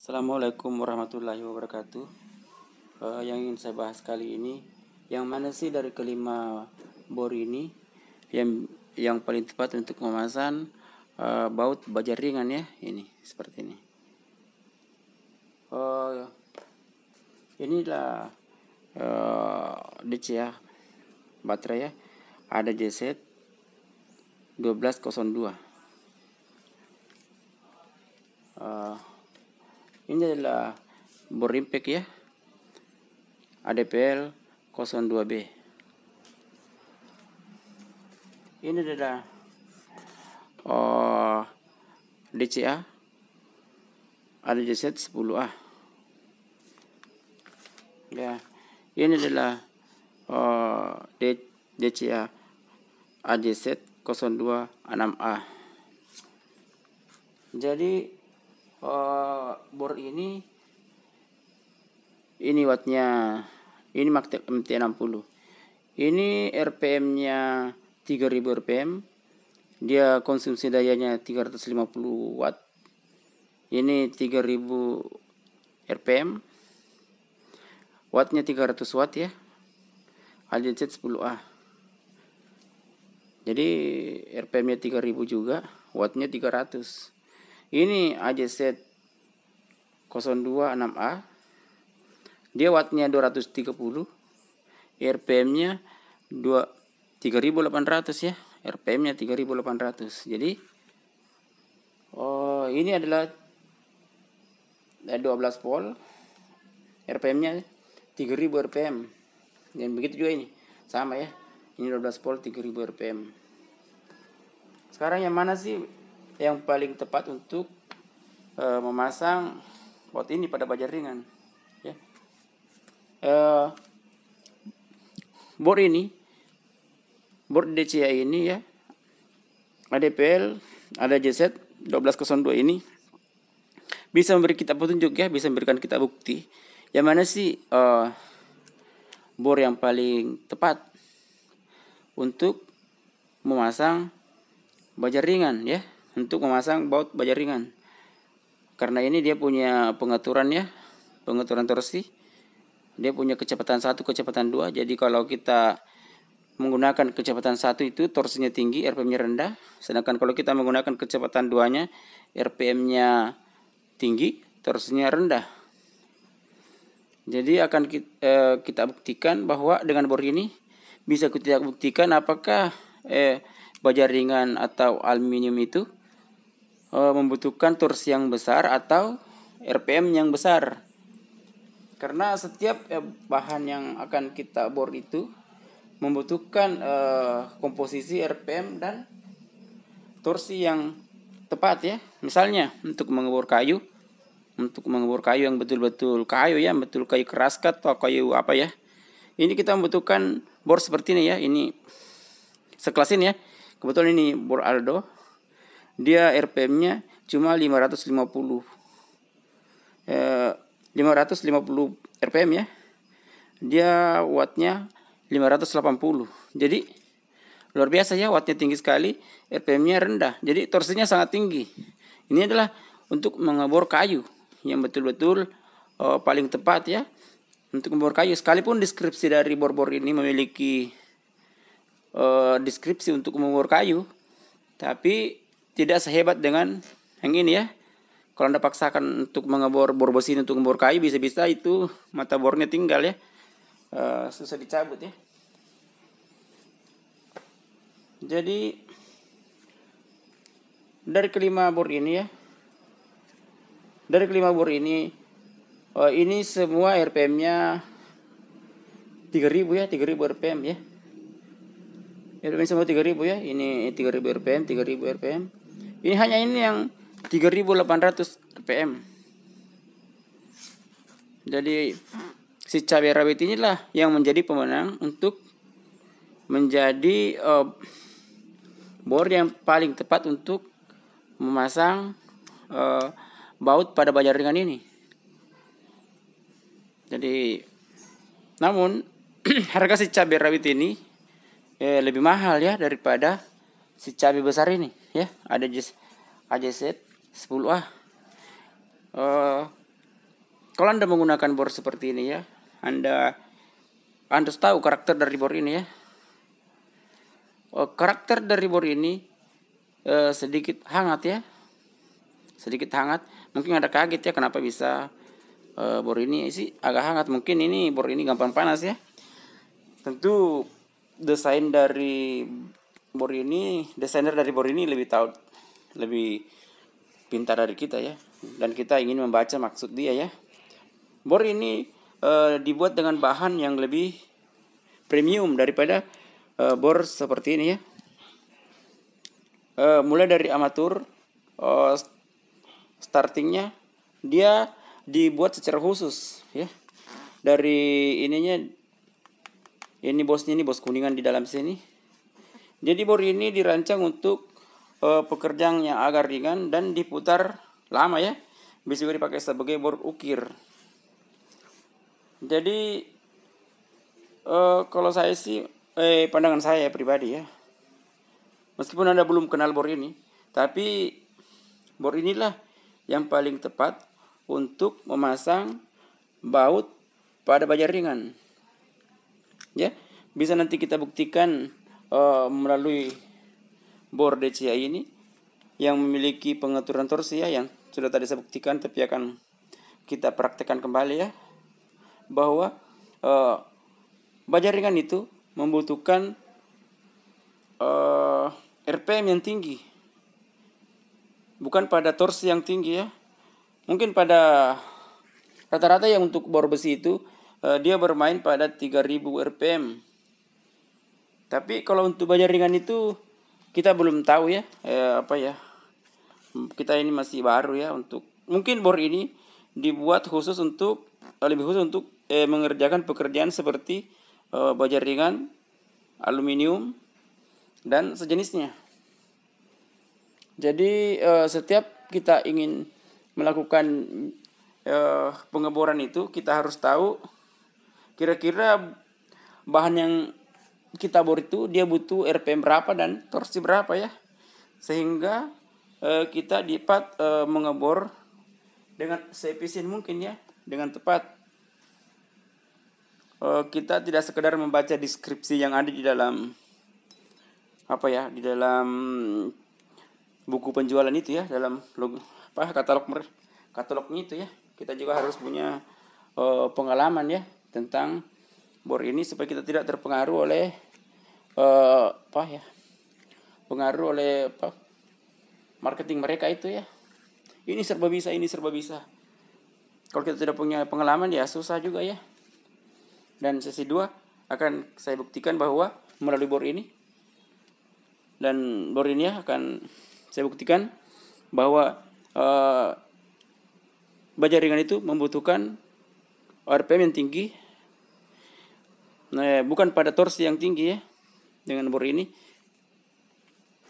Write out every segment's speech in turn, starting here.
Assalamualaikum warahmatullahi wabarakatuh. Yang ingin saya bahas kali ini, yang mana sih dari kelima bor ini yang paling tepat untuk memasang baut baja ringan ya? Ini seperti ini. Inilah DC ya, baterai ya. Ada JZ 1202. Ini adalah bor impact ya, ADPL 02B. Ini adalah DCA, ada JZ 10A. Ya, ini adalah DCA AJZ 026A. Jadi bor ini wattnya, ini Magtech MT60. Ini RPM-nya 3000 RPM. Dia konsumsi dayanya 350 watt. Ini 3000 RPM. Wattnya 300 watt ya. AJZ 10A. Jadi RPM-nya 3000 juga, wattnya 300. Ini AJZ 026A. Dia wattnya 230, RPM-nya 3800 ya. RPM-nya 3800. Jadi ini adalah 12 volt. RPM-nya 3000 RPM. Dan begitu juga ini. Sama ya. Ini 12 volt 3000 RPM. Sekarang yang mana sih yang paling tepat untuk memasang baut ini pada baja ringan ya? Bor DCA ini ya, ADPL ada JZ 1202 ini bisa memberi kita petunjuk ya, bisa memberikan kita bukti yang mana sih bor yang paling tepat untuk memasang baja ringan ya, untuk memasang baut baja ringan. Karena ini dia punya pengaturan ya, pengaturan torsi. Dia punya kecepatan 1, kecepatan 2. Jadi kalau kita menggunakan kecepatan 1 itu torsinya tinggi, RPM-nya rendah. Sedangkan kalau kita menggunakan kecepatan 2-nya, RPM-nya tinggi, torsinya rendah. Jadi akan kita buktikan bahwa dengan bor ini bisa kita buktikan apakah baja ringan atau aluminium itu membutuhkan torsi yang besar atau RPM yang besar. Karena setiap bahan yang akan kita bor itu membutuhkan komposisi RPM dan torsi yang tepat ya. Misalnya untuk mengebor kayu yang betul-betul kayu ya, betul kayu keras atau kayu apa ya. Ini kita membutuhkan bor seperti ini ya. Ini sekelas ini ya. Kebetulan ini bor Aldo. Dia RPM-nya cuma 550 RPM ya. Dia wattnya 580. Jadi luar biasa ya, wattnya tinggi sekali, RPM-nya rendah. Jadi torsinya sangat tinggi. Ini adalah untuk mengebor kayu yang betul-betul paling tepat ya untuk mengebor kayu. Sekalipun deskripsi dari bor-bor ini memiliki deskripsi untuk mengebor kayu, tapi tidak sehebat dengan yang ini ya. Kalau Anda paksakan untuk mengebor bor besi untuk mengebor kayu, bisa-bisa itu mata bornya tinggal ya, susah dicabut ya. Jadi dari kelima bor ini ini semua RPM-nya 3000 ya, 3000 RPM ya. RPM semua 3000 ya. Ini 3000 RPM, 3000 RPM. Ini hanya ini yang 3800 RPM. Jadi si cabai rawit inilah yang menjadi pemenang untuk menjadi bor yang paling tepat untuk memasang baut pada baja ringan ini. Jadi namun harga si cabai rawit ini lebih mahal ya daripada si cabai besar ini ya. Ada AJZ 10A. Kalau Anda menggunakan bor seperti ini ya, Anda harus tahu karakter dari bor ini ya. Karakter dari bor ini sedikit hangat ya. Sedikit hangat. Mungkin ada kaget ya kenapa bisa bor ini sih agak hangat. Mungkin ini bor ini gampang panas ya. Tentu desainer dari bor ini lebih tahu, lebih pintar dari kita ya. Dan kita ingin membaca maksud dia ya. Bor ini dibuat dengan bahan yang lebih premium daripada bor seperti ini ya. Mulai dari amatur, startingnya dia dibuat secara khusus ya. Dari ininya, ini bos kuningan di dalam sini. Jadi bor ini dirancang untuk pekerjaan yang agak ringan dan diputar lama ya. Bisa juga dipakai sebagai bor ukir. Jadi kalau saya sih pandangan saya pribadi ya, meskipun Anda belum kenal bor ini, tapi bor inilah yang paling tepat untuk memasang baut pada baja ringan. Ya, bisa nanti kita buktikan melalui bor DCA ini yang memiliki pengaturan torsi ya, yang sudah tadi saya buktikan, tapi akan kita praktekkan kembali ya, bahwa baja ringan itu membutuhkan RPM yang tinggi, bukan pada torsi yang tinggi ya. Mungkin pada rata-rata yang untuk bor besi itu dia bermain pada 3000 RPM. Tapi kalau untuk baja ringan itu kita belum tahu ya, apa ya. Kita ini masih baru ya, untuk mungkin bor ini dibuat khusus untuk lebih khusus untuk mengerjakan pekerjaan seperti baja ringan, aluminium dan sejenisnya. Jadi setiap kita ingin melakukan pengeboran itu, kita harus tahu kira-kira bahan yang kita bor itu dia butuh RPM berapa dan torsi berapa ya, sehingga kita dapat mengebor dengan seefisien mungkin ya, dengan tepat. Kita tidak sekedar membaca deskripsi yang ada di dalam di dalam buku penjualan itu ya, dalam katalognya itu ya. Kita juga harus punya pengalaman ya tentang bor ini, supaya kita tidak terpengaruh oleh marketing mereka itu ya. Ini serba bisa. Kalau kita tidak punya pengalaman ya susah juga ya. Dan sesi 2 akan saya buktikan bahwa melalui bor ini, dan bor ini akan saya buktikan bahwa baja ringan itu membutuhkan RPM yang tinggi, bukan pada torsi yang tinggi ya, dengan bor ini.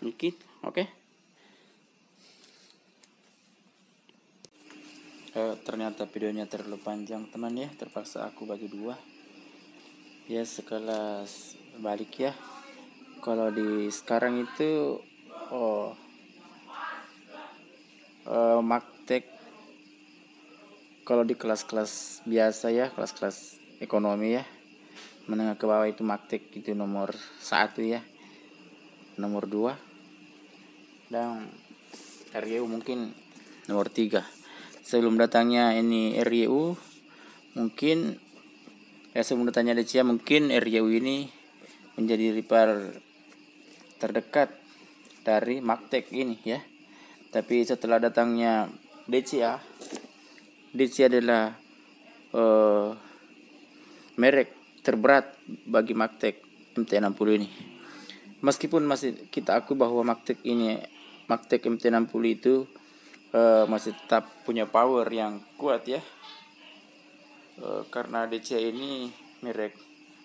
Sedikit, oke. Ternyata videonya terlalu panjang teman ya, terpaksa aku bagi 2 ya, sekelas balik ya. Kalau di sekarang itu Magtek, kalau di kelas-kelas biasa ya, kelas-kelas ekonomi ya, menengah ke bawah itu Magtek itu nomor 1 ya, nomor 2, dan RYU mungkin nomor 3. Sebelum datangnya ini RYU, mungkin sebelum datangnya DCA, mungkin RYU ini menjadi rival terdekat dari Magtek ini ya. Tapi setelah datangnya DCA adalah merek terberat bagi Magtek MT60 ini. Meskipun masih kita akui bahwa Magtek MT60 itu masih tetap punya power yang kuat ya, karena DCA ini merek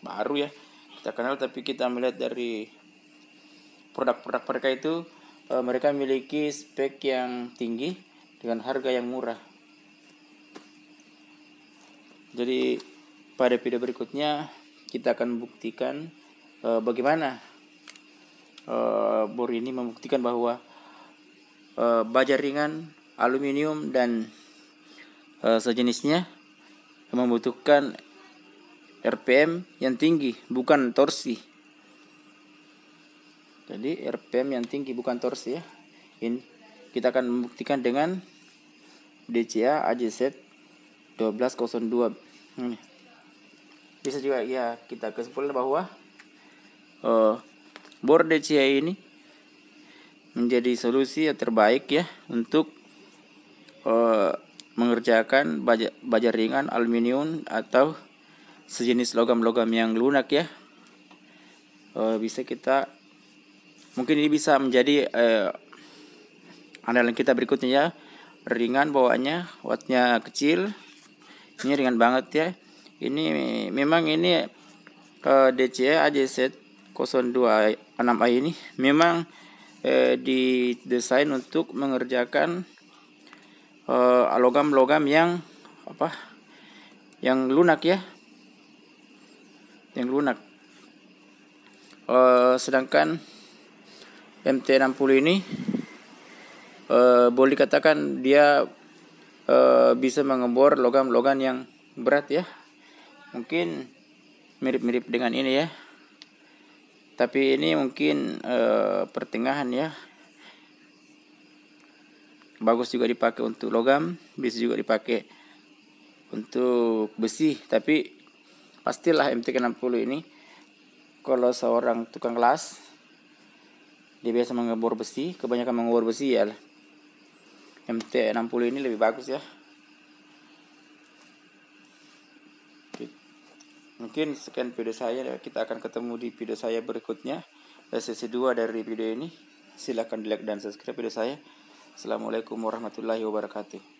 baru ya kita kenal, tapi kita melihat dari produk-produk mereka itu, mereka memiliki spek yang tinggi dengan harga yang murah. Jadi pada video berikutnya kita akan buktikan bagaimana bor ini membuktikan bahwa baja ringan, aluminium dan sejenisnya membutuhkan RPM yang tinggi, bukan torsi. Jadi RPM yang tinggi bukan torsi ya. Ini kita akan membuktikan dengan DCA AJZ 1202. Bisa juga ya kita kesimpulan bahwa bor DCA ini menjadi solusi yang terbaik ya untuk mengerjakan baja ringan aluminium atau sejenis logam-logam yang lunak ya. Mungkin ini bisa menjadi andalan kita berikutnya ya. Ringan bawaannya, wattnya kecil, ini ringan banget ya. Ini memang ini DCA AJZ 026i ini memang didesain untuk mengerjakan logam-logam yang lunak ya, yang lunak. Sedangkan MT60 ini boleh dikatakan dia bisa mengebor logam-logam yang berat ya. Mungkin mirip-mirip dengan ini ya, tapi ini mungkin pertengahan ya. Bagus juga dipakai untuk logam, bisa juga dipakai untuk besi. Tapi pastilah MT60 ini kalau seorang tukang las, dia biasa mengebor besi, kebanyakan mengebor besi ya, MT60 ini lebih bagus ya. Mungkin sekian video saya, kita akan ketemu di video saya berikutnya, sesi 2 dari video ini. Silahkan di like dan subscribe video saya. Assalamualaikum warahmatullahi wabarakatuh.